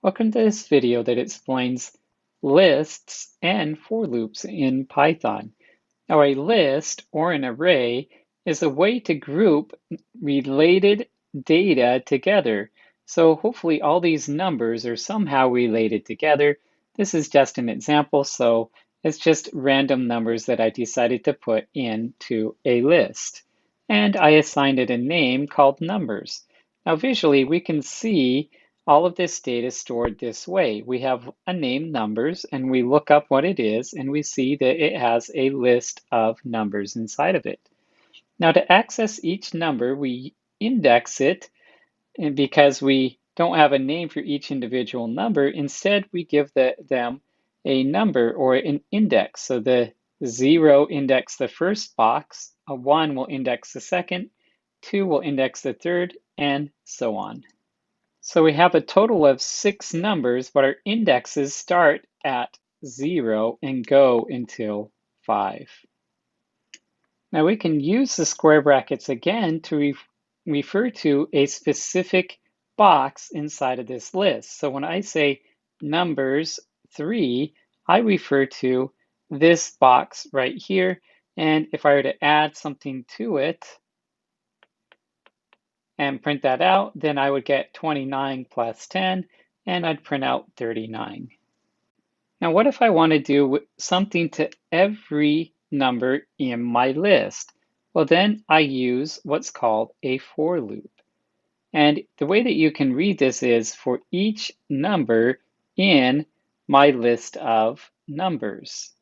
Welcome to this video that explains lists and for loops in Python. Now, a list or an array is a way to group related data together. So hopefully all these numbers are somehow related together. This is just an example, so it's just random numbers that I decided to put into a list. And I assigned it a name called numbers. Now visually we can see all of this data stored this way. We have a name numbers and we look up what it is and we see that it has a list of numbers inside of it. Now to access each number, we index it, and because we don't have a name for each individual number, instead we give them a number or an index. So the 0 index the first box, a 1 will index the second, 2 will index the third, and so on. So we have a total of 6 numbers, but our indexes start at 0 and go until 5. Now we can use the square brackets again to refer to a specific box inside of this list. So when I say numbers 3, I refer to this box right here. And if I were to add something to it, and print that out, then I would get 29 plus 10, and I'd print out 39. Now, what if I want to do something to every number in my list? Well, then I use what's called a for loop. And the way that you can read this is for each number in my list of numbers.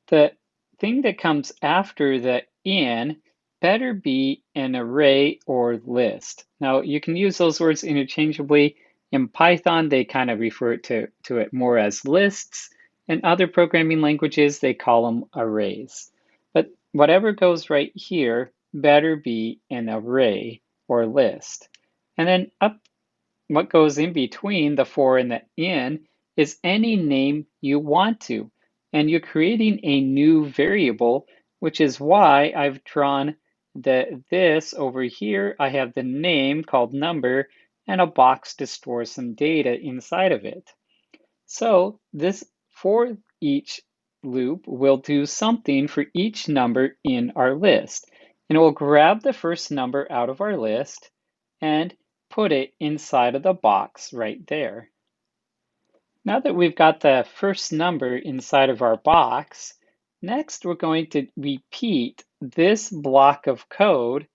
The thing that comes after the in better be an array or list. Now, you can use those words interchangeably. In Python, they kind of refer to it more as lists. In other programming languages, they call them arrays. But whatever goes right here better be an array or list. And then up, what goes in between the for and the in is any name you want to. And you're creating a new variable, which is why I've drawn this over here. I have the name called number and a box to store some data inside of it. So this for each loop will do something for each number in our list. And it will grab the first number out of our list and put it inside of the box right there. Now that we've got the first number inside of our box, next we're going to repeat this block of code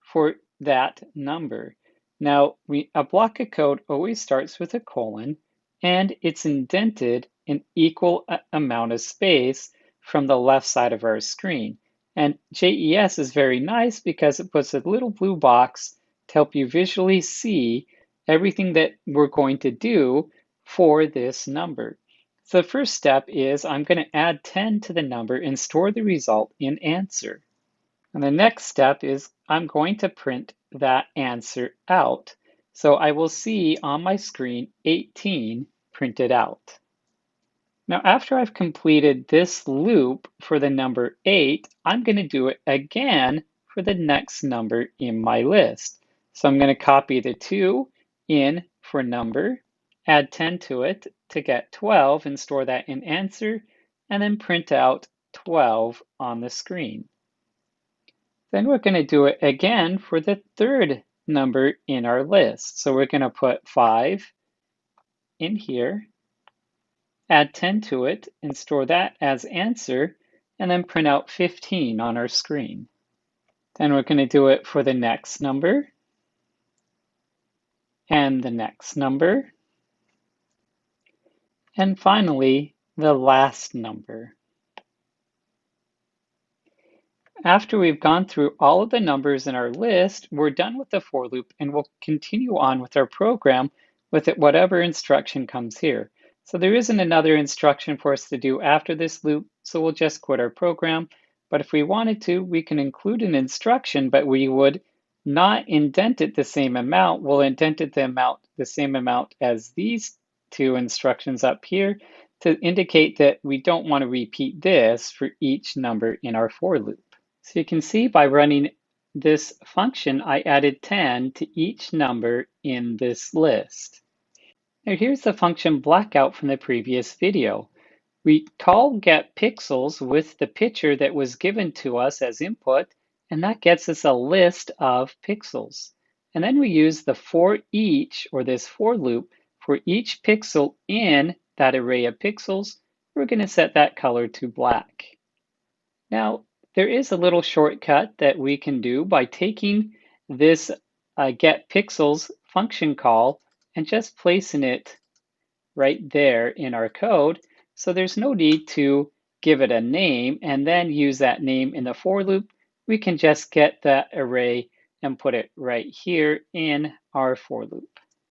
for that number. Now, a block of code always starts with a colon, and it's indented an equal amount of space from the left side of our screen. And JES is very nice because it puts a little blue box to help you visually see everything that we're going to do for this number. So the first step is I'm going to add 10 to the number and store the result in answer. And the next step is I'm going to print that answer out. So I will see on my screen 18 printed out. Now, after I've completed this loop for the number 8, I'm going to do it again for the next number in my list. So I'm going to copy the 2 in for number, add 10 to it to get 12 and store that in answer, and then print out 12 on the screen. Then we're going to do it again for the third number in our list. So we're going to put 5 in here, add 10 to it, and store that as answer, and then print out 15 on our screen. Then we're going to do it for the next number, and the next number, and finally, the last number. After we've gone through all of the numbers in our list, we're done with the for loop and we'll continue on with our program with whatever instruction comes here. So there isn't another instruction for us to do after this loop, so we'll just quit our program. But if we wanted to, we can include an instruction, but we would not indent it the same amount. We'll indent it the same amount as these two instructions up here to indicate that we don't want to repeat this for each number in our for loop. So you can see by running this function, I added 10 to each number in this list. Now here's the function blackout from the previous video. We call getPixels with the picture that was given to us as input, and that gets us a list of pixels. And then we use the for each, or this for loop, for each pixel in that array of pixels. We're going to set that color to black. Now, there is a little shortcut that we can do by taking this getPixels function call and just placing it right there in our code. So there's no need to give it a name and then use that name in the for loop. We can just get that array and put it right here in our for loop.